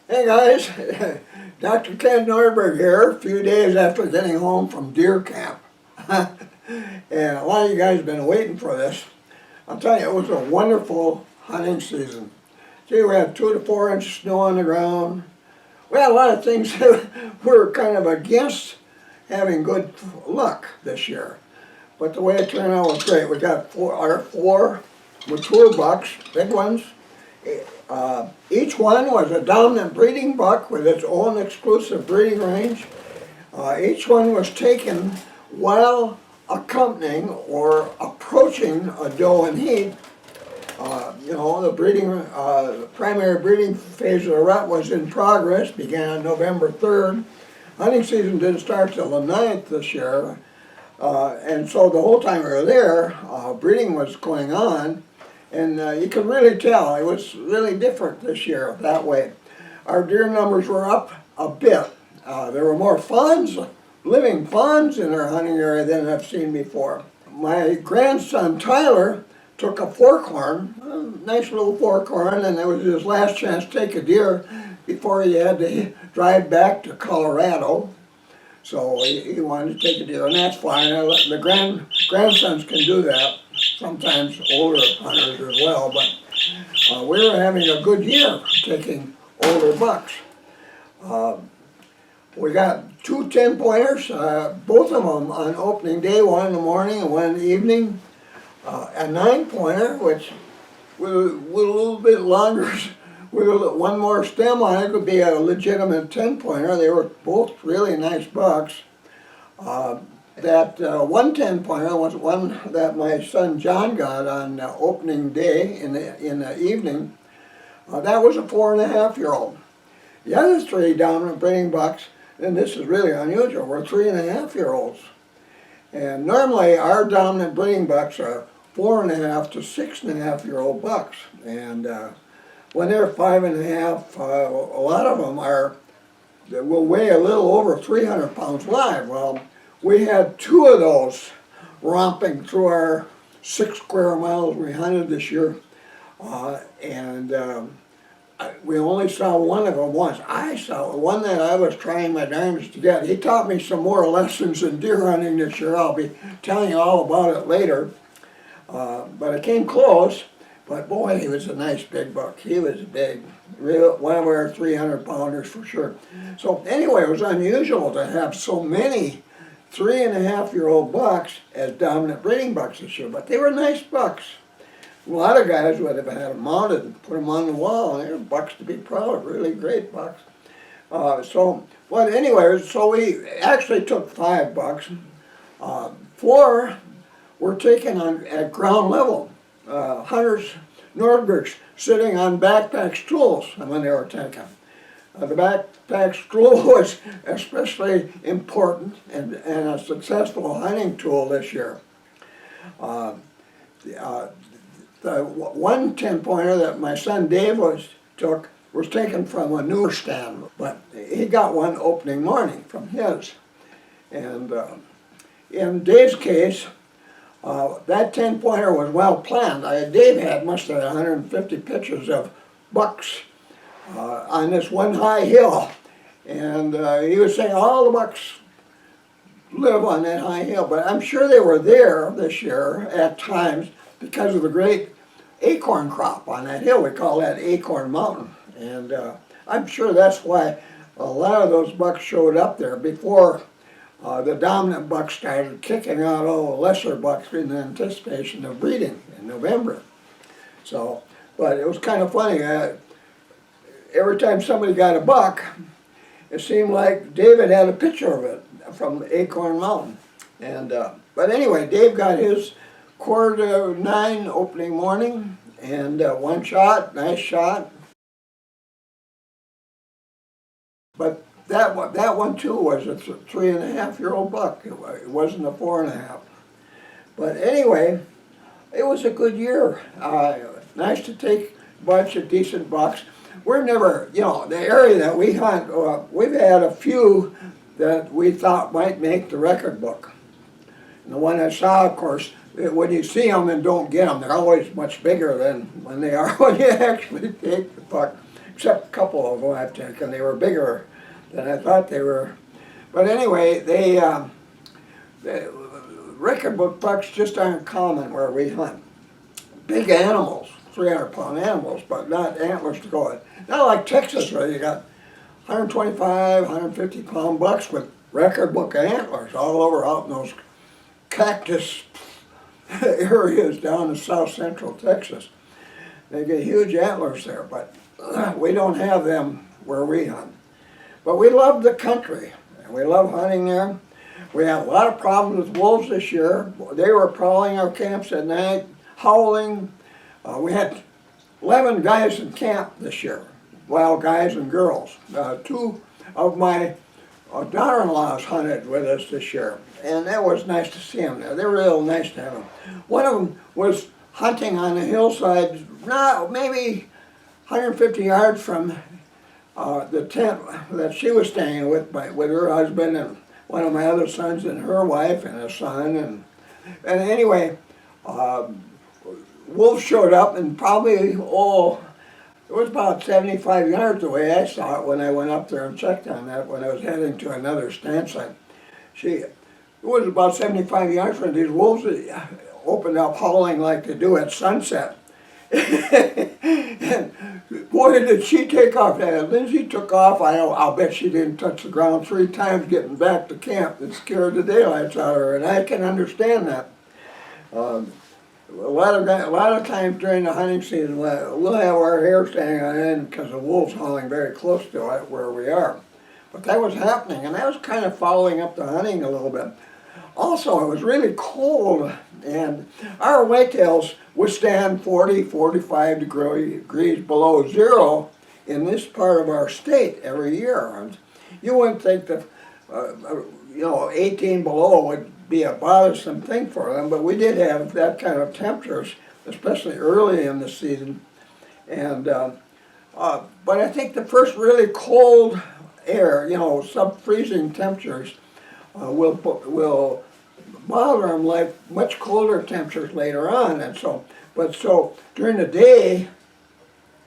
Hey guys, Dr. Ken Nordberg here, a few days after getting home from deer camp. And a lot of you guys have been waiting for this. I'll tell you, it was a wonderful hunting season. See, we had 2 to 4 inch snow on the ground. We had a lot of things that were kind of against having good luck this year. But the way it turned out was great. We got our four mature bucks, big ones. Each one was a dominant breeding buck with its own exclusive breeding range. Each one was taken while accompanying or approaching a doe in heat. The primary breeding phase of the rut was in progress, began on November 3rd. Hunting season didn't start till the 9th this year. And so the whole time we were there, breeding was going on. And you could really tell it was really different this year that way. Our deer numbers were up a bit. There were more fawns, living fawns in our hunting area than I've seen before. My grandson Tyler took a forkhorn, a nice little forkhorn, and it was his last chance to take a deer before he had to drive back to Colorado. So he wanted to take a deer, and that's fine. The grandsons can do that. Sometimes older hunters as well, but we were having a good year taking older bucks. We got 2 10-pointers, both of them on opening day, one in the morning and one in the evening. A 9-pointer, which with a little bit longer, with one more stem on it, would be a legitimate 10-pointer. They were both really nice bucks. That one 10-pointer was one that my son John got on opening day in the evening. That was a 4.5-year-old. The other 3 dominant breeding bucks, and this is really unusual, were 3.5-year-olds. And normally our dominant breeding bucks are 4.5 to 6.5-year-old bucks. And when they're 5.5, a lot of them will weigh a little over 300 pounds live. Well, we had 2 of those romping through our 6 square miles we hunted this year, we only saw one of them once. I saw one that I was trying my darndest to get. He taught me some more lessons in deer hunting this year. I'll be telling you all about it later. But it came close, but boy, he was a nice big buck. He was big, one of our 300-pounders for sure. So anyway, it was unusual to have so many 3.5-year-old bucks as dominant breeding bucks this year, but they were nice bucks. A lot of guys would have had them mounted and put them on the wall, and they were bucks to be proud of, really great bucks. So we actually took 5 bucks. 4 were taken at ground level. Hunters, Nordbergs, sitting on backpack stools when they were taken. The backpack stool was especially important and a successful hunting tool this year. The one 10-pointer that my son Dave took was taken from a newer stand, but he got one opening morning from his. And in Dave's case, that 10-pointer was well planned. Dave must have had 150 pictures of bucks on this one high hill, and he was saying all the bucks live on that high hill, but I'm sure they were there this year at times because of the great acorn crop on that hill. We call that Acorn Mountain, and I'm sure that's why a lot of those bucks showed up there before the dominant bucks started kicking out all the lesser bucks in anticipation of breeding in November. So, but it was kind of funny. Every time somebody got a buck, it seemed like David had a picture of it from Acorn Mountain. And but anyway, Dave got his 8:45 opening morning, and one shot, nice shot. But that one too was a 3.5-year-old buck. It wasn't a 4.5. But anyway, it was a good year. Nice to take a bunch of decent bucks. We're never, the area that we hunt, we've had a few that we thought might make the record book. And the one I saw, of course, when you see them and don't get them, they're always much bigger than when they are when you actually take the buck. except a couple of them I've taken. They were bigger than I thought they were. But anyway, the record book bucks just aren't common where we hunt. Big animals, 300-pound animals, but not antlers to go with. Not like Texas where you got 125, 150-pound bucks with record book antlers all over out in those cactus areas down in south central Texas. They get huge antlers there, but we don't have them where we hunt. But we love the country, and we love hunting there. We had a lot of problems with wolves this year. They were prowling our camps at night, howling. We had 11 guys in camp this year, wild guys and girls. Two of my daughter-in-laws hunted with us this year, and that was nice to see them there. They were real nice to have them. One of them was hunting on the hillside, maybe 150 yards from the tent that she was staying with her husband and one of my other sons and her wife and a son. And anyway, wolves showed up, and probably, it was about 75 yards away. I saw it when I went up there and checked on that when I was heading to another stand site. It was about 75 yards from these wolves opened up howling like they do at sunset. And boy, did she take off. Lindsay took off. I'll bet she didn't touch the ground 3 times getting back to camp. It scared the daylights out of her, and I can understand that. A lot of times during the hunting season, we'll have our hair standing on end because the wolves hauling very close to it where we are. But that was happening, and that was kind of following up the hunting a little bit. Also, it was really cold, and our whitetails withstand 40, 45 degrees below zero in this part of our state every year. And you wouldn't think that 18 below would be a bothersome thing for them, but we did have that kind of temperatures, especially early in the season. And but I think the first really cold air, sub-freezing temperatures, will bother them like much colder temperatures later on. And so during the day,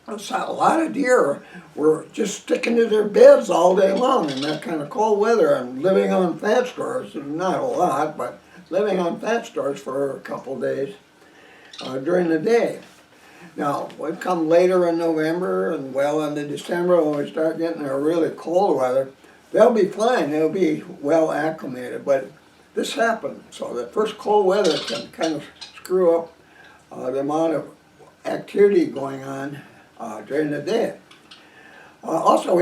I saw a lot of deer were just sticking to their beds all day long in that kind of cold weather and living on fat stores. Not a lot, but living on fat stores for a couple of days during the day. Now, we come later in November and well into December when we start getting our really cold weather, they'll be fine. They'll be well acclimated. But this happened, so the first cold weather can kind of screw up the amount of activity going on during the day. Also,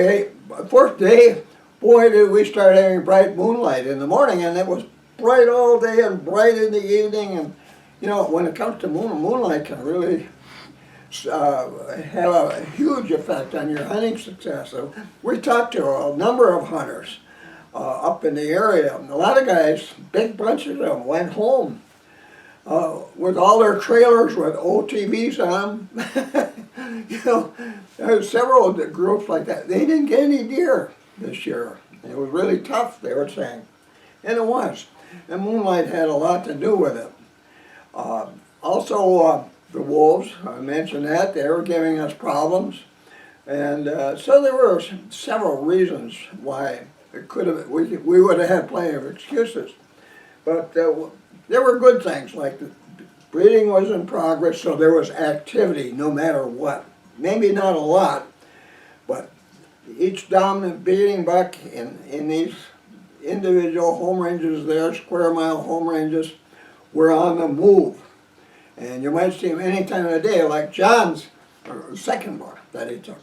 first day, boy, did we start having bright moonlight in the morning, and it was bright all day and bright in the evening. And when it comes to moonlight can really have a huge effect on your hunting success. So we talked to a number of hunters up in the area. A lot of guys, big bunches of them, went home with all their trailers with OTVs on them. There were several groups like that. They didn't get any deer this year. It was really tough, they were saying. And it was. And moonlight had a lot to do with it. Also, the wolves, I mentioned that, they were giving us problems. And so there were several reasons why it could have, we would have had plenty of excuses. But there were good things, like the breeding was in progress, so there was activity no matter what. Maybe not a lot, but each dominant breeding buck in these individual home ranges there, square mile home ranges, were on the move. And you might see them any time of the day, like John's second buck that he took,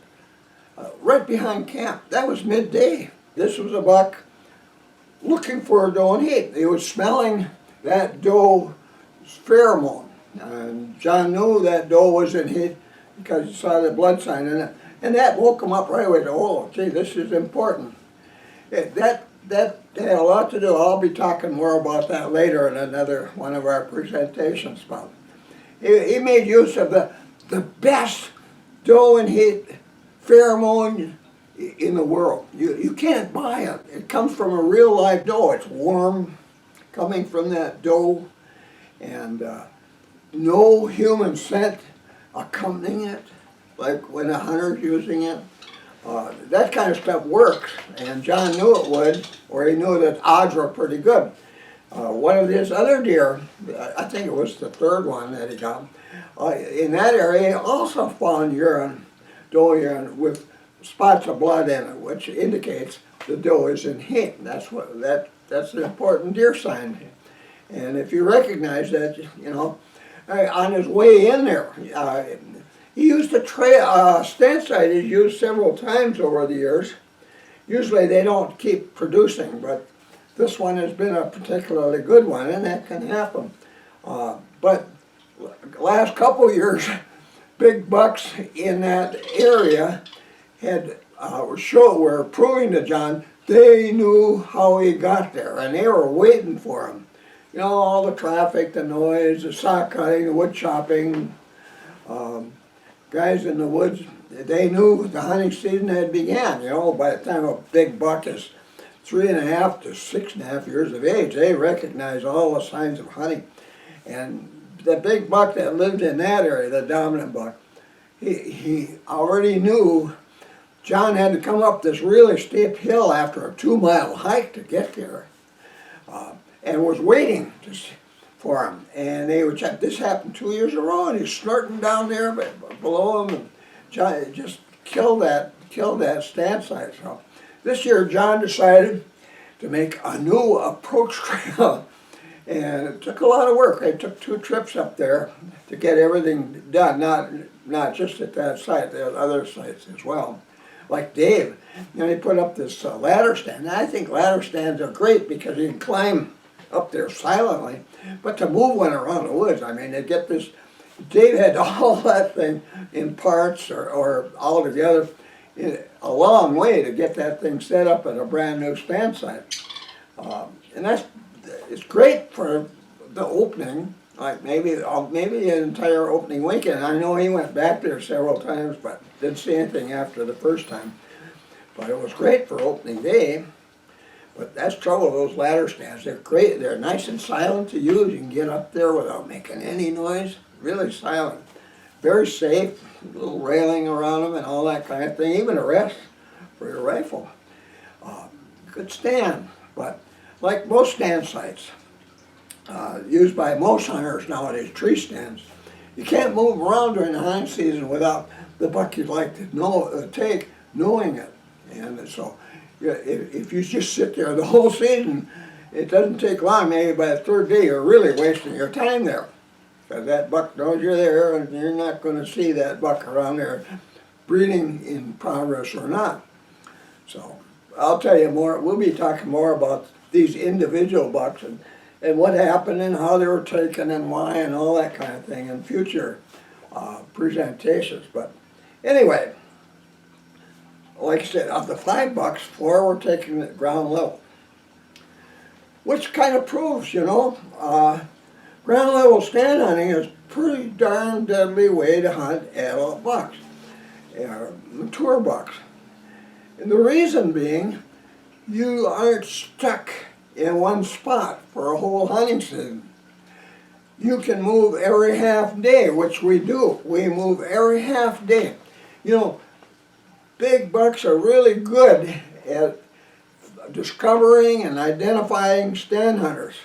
right behind camp. That was midday. This was a buck looking for a doe in heat. He was smelling that doe's pheromone. And John knew that doe was in heat because he saw the blood sign in it. And that woke him up right away. Oh, gee, this is important. That had a lot to do. I'll be talking more about that later in another one of our presentations. But he made use of the best doe in heat pheromone in the world. You can't buy it. It comes from a real live doe. It's warm, coming from that doe, and no human scent accompanying it. like when a hunter's using it. That kind of stuff works, and John knew it would, or he knew that odds were pretty good. One of his other deer, I think it was the third one that he got, in that area he also found urine, doe urine, with spots of blood in it, which indicates the doe is in heat. That's an important deer sign. And if you recognize that, on his way in there, he used a stand site he's used several times over the years. Usually they don't keep producing, but this one has been a particularly good one, and that can happen. But last couple of years, big bucks in that area were proving to John they knew how he got there, and they were waiting for him. All the traffic, the noise, the sock cutting, the wood chopping, guys in the woods, they knew the hunting season had began. By the time a big buck is 3.5 to 6.5 years of age, they recognize all the signs of hunting. And the big buck that lived in that area, the dominant buck, he already knew John had to come up this really steep hill after a 2-mile hike to get there, and was waiting for him. And they would check. This happened 2 years in a row, and he's snorting down there below him, and John just killed that stand site. So this year, John decided to make a new approach trail, and it took a lot of work. They took 2 trips up there to get everything done, not just at that site, there are other sites as well. Like Dave, he put up this ladder stand. And I think ladder stands are great because you can climb up there silently, but to move one around the woods, they get this. Dave had all that thing in parts or all together, a long way to get that thing set up at a brand new stand site. And it's great for the opening, like maybe the entire opening weekend. I know he went back there several times, but didn't see anything after the first time. But it was great for opening day. But that's trouble, those ladder stands. They're great. They're nice and silent to use. You can get up there without making any noise. Really silent. Very safe. A little railing around them and all that kind of thing. Even a rest for your rifle. Good stand. But like most stand sites, used by most hunters nowadays, tree stands, you can't move around during the hunting season without the buck you'd like to take knowing it. And so if you just sit there the whole season, it doesn't take long. Maybe by the third day you're really wasting your time there, because that buck knows you're there and you're not going to see that buck around there breeding in progress or not. So I'll tell you more. We'll be talking more about these individual bucks and what happened and how they were taken and why and all that kind of thing in future presentations. But anyway, like I said, of the 5 bucks, 4 were taken at ground level, which kind of proves, ground level stand hunting is a pretty darn deadly way to hunt adult bucks, mature bucks. And the reason being, you aren't stuck in one spot for a whole hunting season. You can move every half day, which we do. We move every half day. Big bucks are really good at discovering and identifying stand hunters.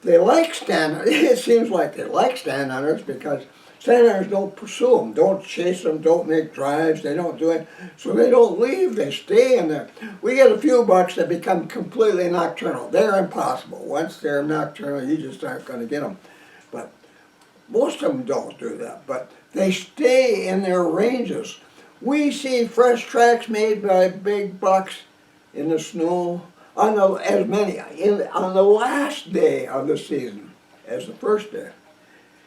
They like it seems like they like stand hunters because stand hunters don't pursue them, don't chase them, don't make drives, they don't do it. So they don't leave, they stay in there. We get a few bucks that become completely nocturnal. They're impossible. Once they're nocturnal, you just aren't going to get them. But most of them don't do that, but they stay in their ranges. We see fresh tracks made by big bucks in the snow on the last day of the season as the first day.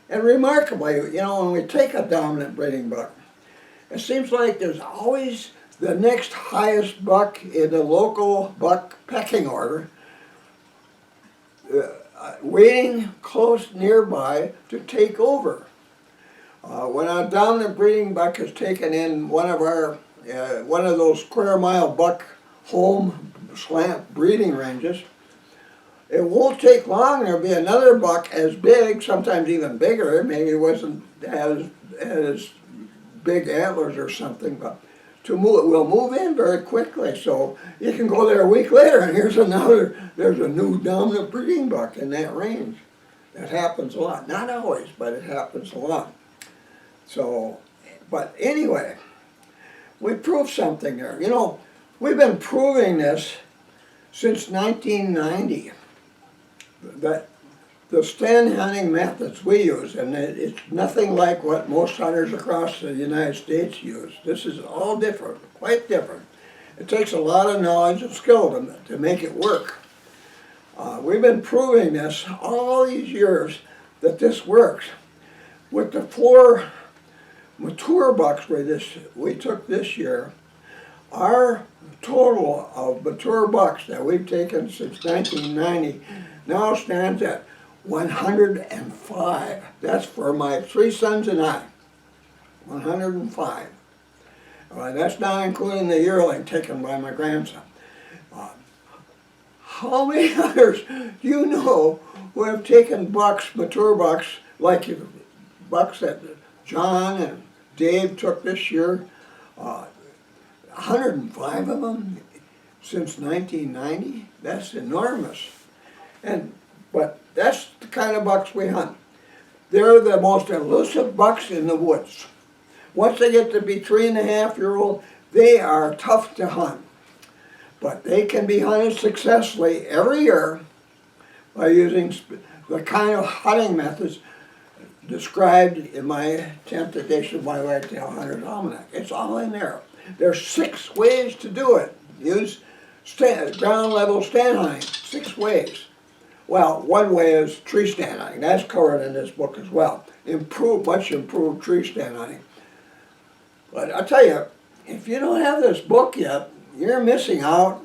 And remarkably, when we take a dominant breeding buck, it seems like there's always the next highest buck in the local buck pecking order waiting close nearby to take over. When a dominant breeding buck is taken in one of those square mile buck home slant breeding ranges, it won't take long. There'll be another buck as big, sometimes even bigger. Maybe it wasn't as big antlers or something, but to move, will move in very quickly. So you can go there a week later and there's a new dominant breeding buck in that range. That happens a lot. Not always, but it happens a lot. So, but anyway, we proved something there. You know, we've been proving this since 1990, that the stand hunting methods we use, and it's nothing like what most hunters across the United States use. This is all different, quite different. It takes a lot of knowledge and skill to make it work. We've been proving this all these years that this works. With the 4 mature bucks we took this year, our total of mature bucks that we've taken since 1990 now stands at 105. That's for my 3 sons and I. 105. That's not including the yearling taken by my grandson. How many others do you know who have taken bucks, mature bucks, like bucks that John and Dave took this year? 105 of them since 1990? That's enormous. But that's the kind of bucks we hunt. They're the most elusive bucks in the woods. Once they get to be 3.5-year-old, they are tough to hunt. But they can be hunted successfully every year by using the kind of hunting methods described in my 10th edition of my Whitetail Hunter's Almanac. It's all in there. There's 6 ways to do it. Use ground level stand hunting, 6 ways. Well, one way is tree stand hunting. That's covered in this book as well. Much improved tree stand hunting. But I'll tell you, if you don't have this book yet, you're missing out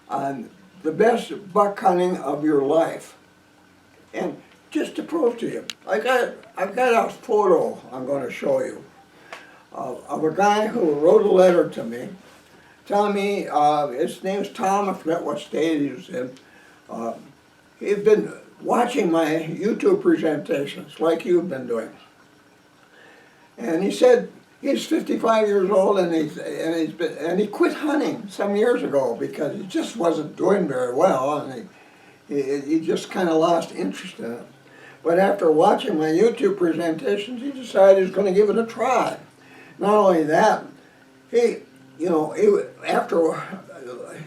on the best buck hunting of your life. And just to prove to you, I've got a photo I'm going to show you of a guy who wrote a letter to me telling me, his name's Tom, I forget what state he was in. He's been watching my YouTube presentations like you've been doing. And he said he's 55 years old and he quit hunting some years ago because he just wasn't doing very well, and he just kind of lost interest in it. But after watching my YouTube presentations, he decided he was going to give it a try. Not only that, after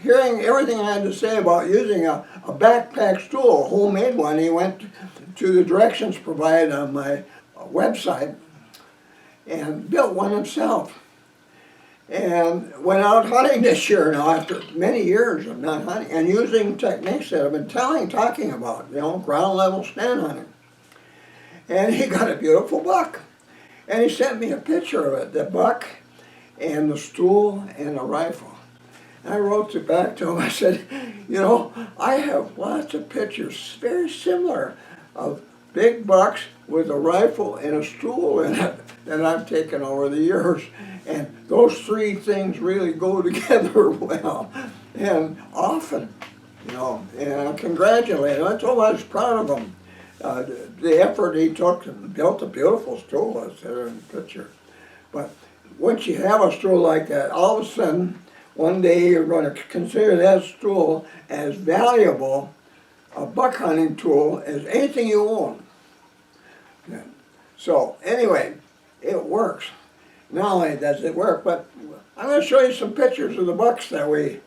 hearing everything I had to say about using a backpack stool, a homemade one, he went to the directions provided on my website and built one himself. And went out hunting this year now after many years of not hunting and using techniques that I've been talking about, ground level stand hunting. And he got a beautiful buck. And he sent me a picture of it, the buck and the stool and the rifle. And I wrote it back to him. I said, I have lots of pictures very similar of big bucks with a rifle and a stool in it that I've taken over the years. And those 3 things really go together well and often, and I congratulate him. I told him I was proud of him. The effort he took and built a beautiful stool, that's there in the picture. But once you have a stool like that, all of a sudden, one day you're going to consider that stool as valuable a buck hunting tool as anything you own. Yeah. So anyway, it works. Not only does it work, but I'm going to show you some pictures of the bucks that we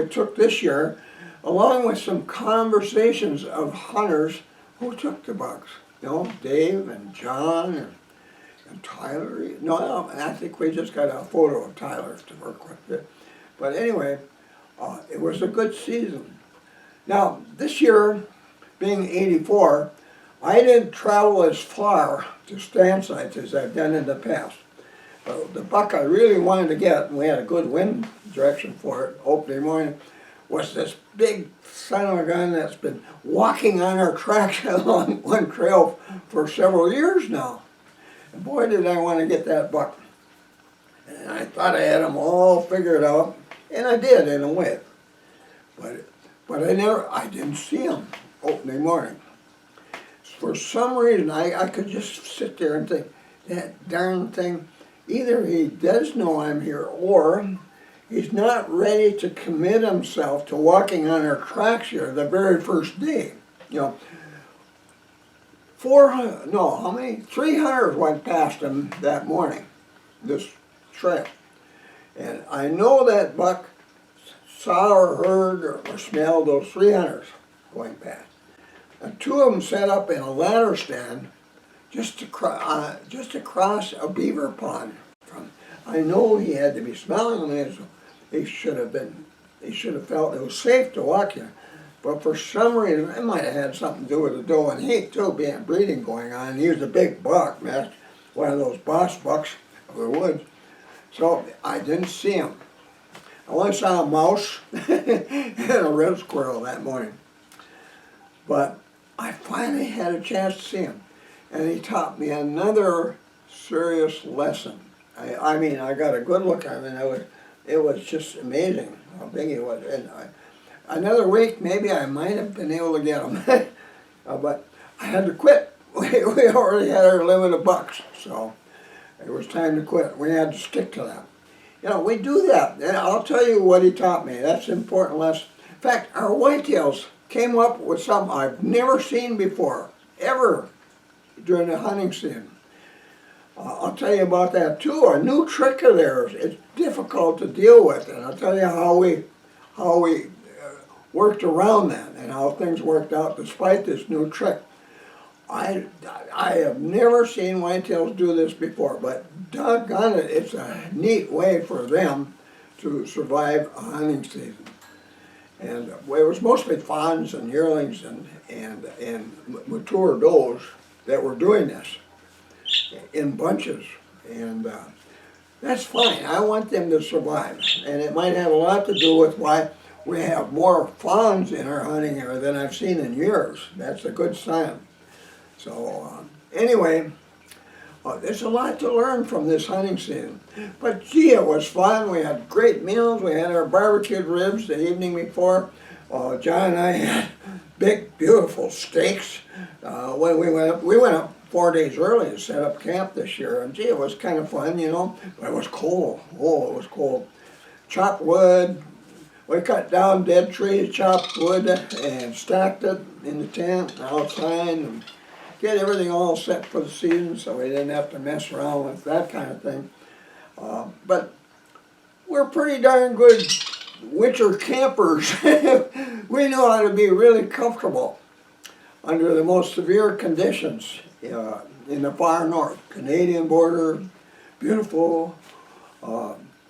took this year, along with some conversations of hunters who took the bucks. Dave and John and Tyler. No, I think we just got a photo of Tyler to work with. But anyway, it was a good season. Now, this year, being 84, I didn't travel as far to stand sites as I've done in the past. The buck I really wanted to get, and we had a good wind direction for it opening morning, was this big son of a gun that's been walking on our tracks along one trail for several years now. And boy, did I want to get that buck. And I thought I had them all figured out, and I did in a way. But I didn't see him opening morning. For some reason, I could just sit there and think, that darn thing, either he does know I'm here or he's not ready to commit himself to walking on our tracks here the very first day. You know, 400, no, how many? 300 went past him that morning, this trail. And I know that buck saw or heard or smelled those 300s going past. And two of them set up in a ladder stand just across a beaver pond. I know he had to be smelling them, so he should have felt it was safe to walk here. But for some reason, it might have had something to do with the doe and he too, being breeding going on. He was a big buck, man, one of those boss bucks of the woods. So I didn't see him. I only saw a mouse and a red squirrel that morning. But I finally had a chance to see him. And he taught me another serious lesson. I mean, I got a good look at him, and it was just amazing how big he was. And another week, maybe I might have been able to get him. But I had to quit. We already had our limit of bucks, so it was time to quit. We had to stick to that. You know, we do that. And I'll tell you what he taught me. That's an important lesson. In fact, our whitetails came up with something I've never seen before, ever, during the hunting season. I'll tell you about that too. A new trick of theirs. It's difficult to deal with, and I'll tell you how we worked around that and how things worked out despite this new trick. I have never seen whitetails do this before, but doggone it, it's a neat way for them to survive a hunting season. And it was mostly fawns and yearlings and mature does that were doing this in bunches, and that's fine. I want them to survive, and it might have a lot to do with why we have more fawns in our hunting area than I've seen in years. That's a good sign. So anyway, there's a lot to learn from this hunting season. But gee, it was fun. We had great meals. We had our barbecued ribs the evening before. John and I had big, beautiful steaks. When we went up 4 days early to set up camp this year, and gee, it was kind of fun, you know. But it was cold. Oh, it was cold. Chopped wood. We cut down dead trees, chopped wood, and stacked it in the tent and outside, and get everything all set for the season, so we didn't have to mess around with that kind of thing. But we're pretty darn good winter campers. We know how to be really comfortable under the most severe conditions in the far north. Canadian border, beautiful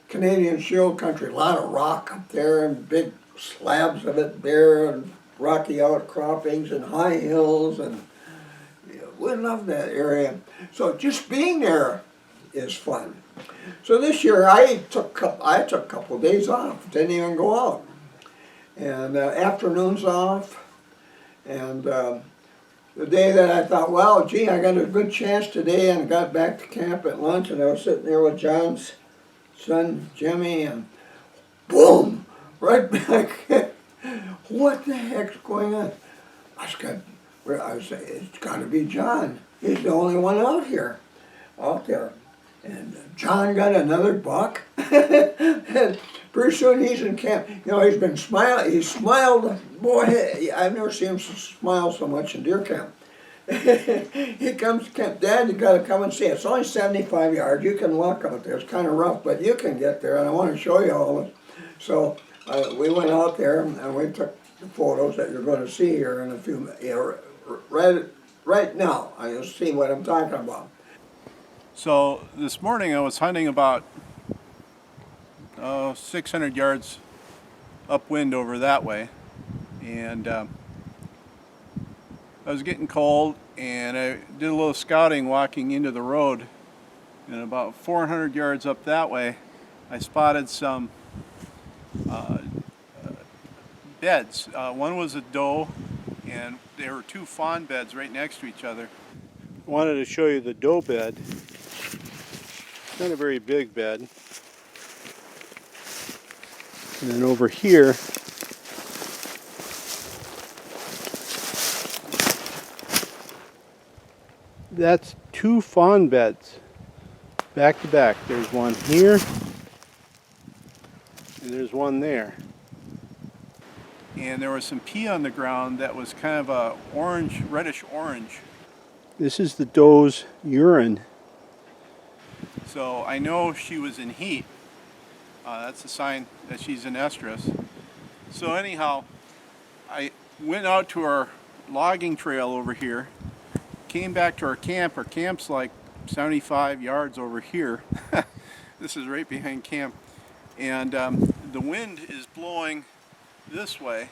Canadian shield country, a lot of rock up there and big slabs of it there and rocky outcroppings and high hills, and we love that area. So just being there is fun. So this year I took a couple of days off, didn't even go out, and afternoons off, and the day that I thought, well, gee, I got a good chance today, and got back to camp at lunch, and I was sitting there with John's son, Jimmy, and boom, right back. What the heck's going on? I said, it's got to be John. He's the only one out there. And John got another buck. And pretty soon he's in camp. You know, he's been smiling. He smiled. Boy, I've never seen him smile so much in deer camp. He comes to camp. Dad, you got to come and see it. It's only 75 yards. You can walk out there. It's kind of rough, but you can get there, and I want to show you all of it. So we went out there, and we took the photos that you're going to see here in a few minutes. Right now, you'll see what I'm talking about. So this morning I was hunting about 600 yards upwind over that way, and I was getting cold, and I did a little scouting walking into the road, and about 400 yards up that way I spotted some beds. One was a doe, and there were two fawn beds right next to each other. I wanted to show you the doe bed. It's not a very big bed. And then over here, that's two fawn beds. back to back. There's one here, and there's one there. And there was some pee on the ground that was kind of a orange, reddish orange. This is the doe's urine. So I know she was in heat. That's a sign that she's in estrus. So anyhow, I went out to our logging trail over here, came back to our camp. Our camp's like 75 yards over here. This is right behind camp. And the wind is blowing this way,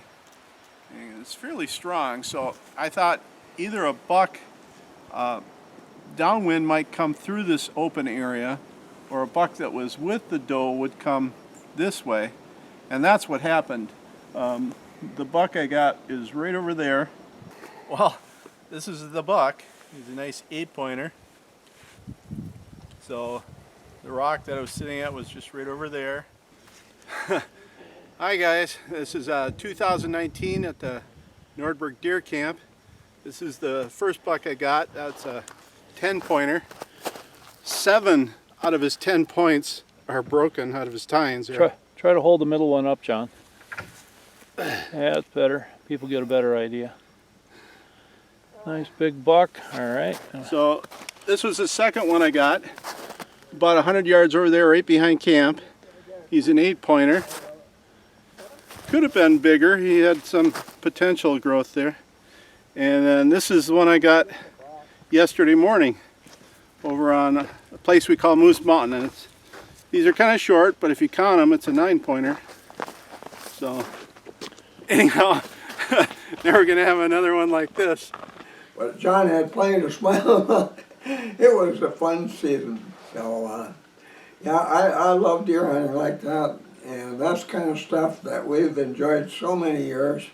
and it's fairly strong, so I thought either a buck downwind might come through this open area, or a buck that was with the doe would come this way, and that's what happened. The buck I got is right over there. Well, this is the buck. He's a nice 8-pointer. So the rock that I was sitting at was just right over there. Hi guys, this is 2019 at the Nordberg deer camp. This is the first buck I got. That's a 10-pointer. 7 out of his 10 points are broken out of his tines. Try to hold the middle one up, John. Yeah, that's better. People get a better idea. Nice big buck. All right. So this was the second one I got. About 100 yards over there, right behind camp. He's an 8-pointer. Could have been bigger. He had some potential growth there. And then this is the one I got yesterday morning over on a place we call Moose Mountain. And these are kind of short, but if you count them, it's a 9-pointer. So anyhow, never going to have another one like this. But John had plenty to smile about. It was a fun season. So yeah, I love deer hunting like that. And that's kind of stuff that we've enjoyed so many years.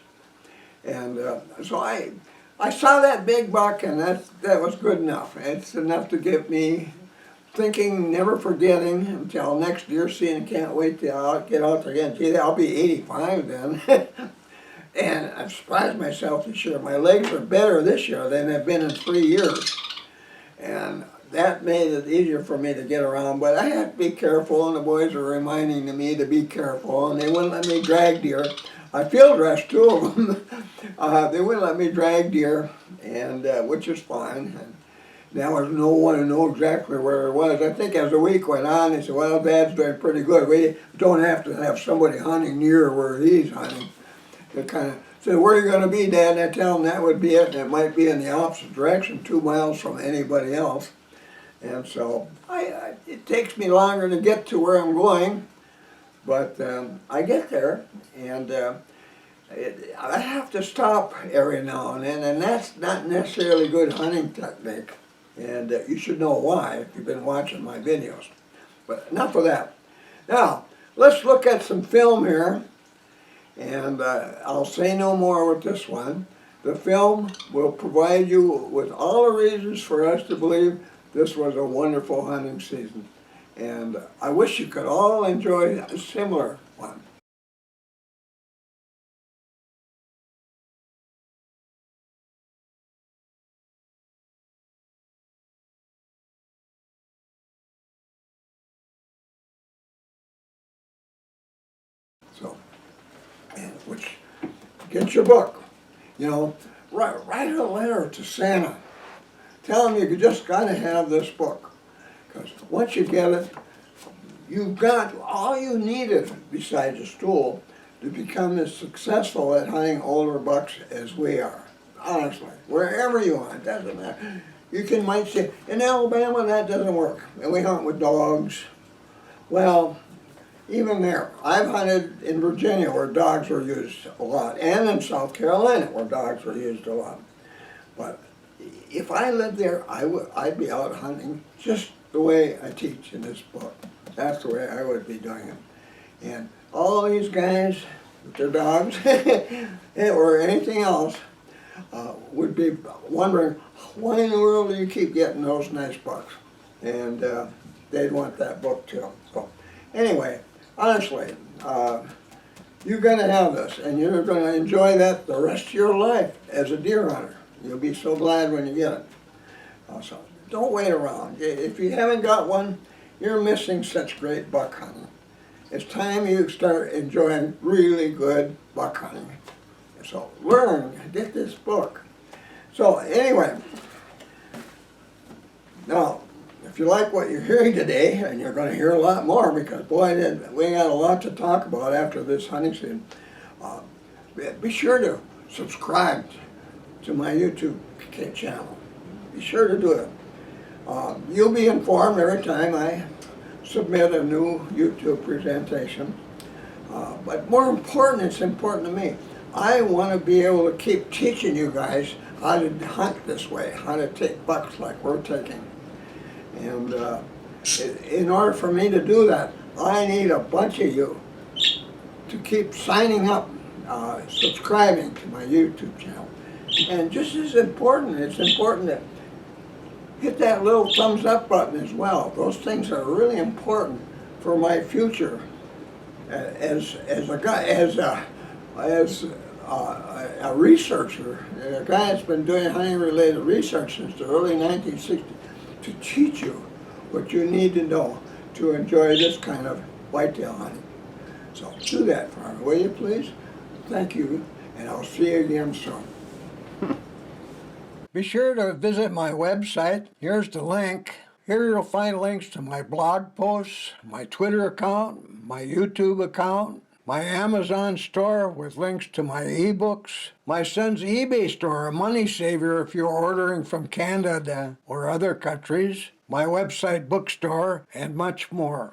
And so I saw that big buck, and that was good enough. It's enough to get me thinking, never forgetting until next year seeing. Can't wait till I'll get out there again. Gee, I'll be 85 then. And I've surprised myself this year. My legs are better this year than they've been in 3 years. And that made it easier for me to get around, but I had to be careful, and the boys were reminding me to be careful, and they wouldn't let me drag deer. I field dressed 2 of them. They wouldn't let me drag deer, and which is fine. And there was no one to know exactly where it was. I think as the week went on, they said, well, Dad's doing pretty good. We don't have to have somebody hunting near where he's hunting. They kind of said, where are you going to be, Dad? And I tell them that would be it, and it might be in the opposite direction, 2 miles from anybody else. And so it takes me longer to get to where I'm going, but I get there, and I have to stop every now and then, and that's not necessarily good hunting technique, and you should know why if you've been watching my videos. But enough of that. Now, let's look at some film here, and I'll say no more with this one. The film will provide you with all the reasons for us to believe this was a wonderful hunting season, and I wish you could all enjoy a similar one. So, and which, get your book, you know, write a letter to Santa. Tell him you just got to have this book, because once you get it, you've got all you needed besides a stool to become as successful at hunting older bucks as we are. Honestly, wherever you hunt, doesn't matter. You might say, in Alabama that doesn't work, and we hunt with dogs. Well, even there, I've hunted in Virginia where dogs were used a lot, and in South Carolina where dogs were used a lot. But if I lived there, I'd be out hunting just the way I teach in this book. That's the way I would be doing it. And all these guys with their dogs or anything else would be wondering, why in the world do you keep getting those nice bucks? And they'd want that book too. So anyway, honestly, you're going to have this, and you're going to enjoy that the rest of your life as a deer hunter. You'll be so glad when you get it. So don't wait around. If you haven't got one, you're missing such great buck hunting. It's time you start enjoying really good buck hunting. So learn, get this book. So anyway, now, if you like what you're hearing today, and you're going to hear a lot more, because boy, we got a lot to talk about after this hunting season, be sure to subscribe to my YouTube channel. Be sure to do it. You'll be informed every time I submit a new YouTube presentation. But more important, it's important to me. I want to be able to keep teaching you guys how to hunt this way, how to take bucks like we're taking. And in order for me to do that, I need a bunch of you to keep signing up, subscribing to my YouTube channel. And just as important, it's important to hit that little thumbs up button as well. Those things are really important for my future as a guy, as a researcher, a guy that's been doing hunting-related research since the early 1960s, to teach you what you need to know to enjoy this kind of whitetail hunting. So do that for me, will you please? Thank you, and I'll see you again soon. Be sure to visit my website. Here's the link. Here you'll find links to my blog posts, my Twitter account, my YouTube account, my Amazon store with links to my ebooks, my son's eBay store, a money saver if you're ordering from Canada or other countries, my website bookstore, and much more.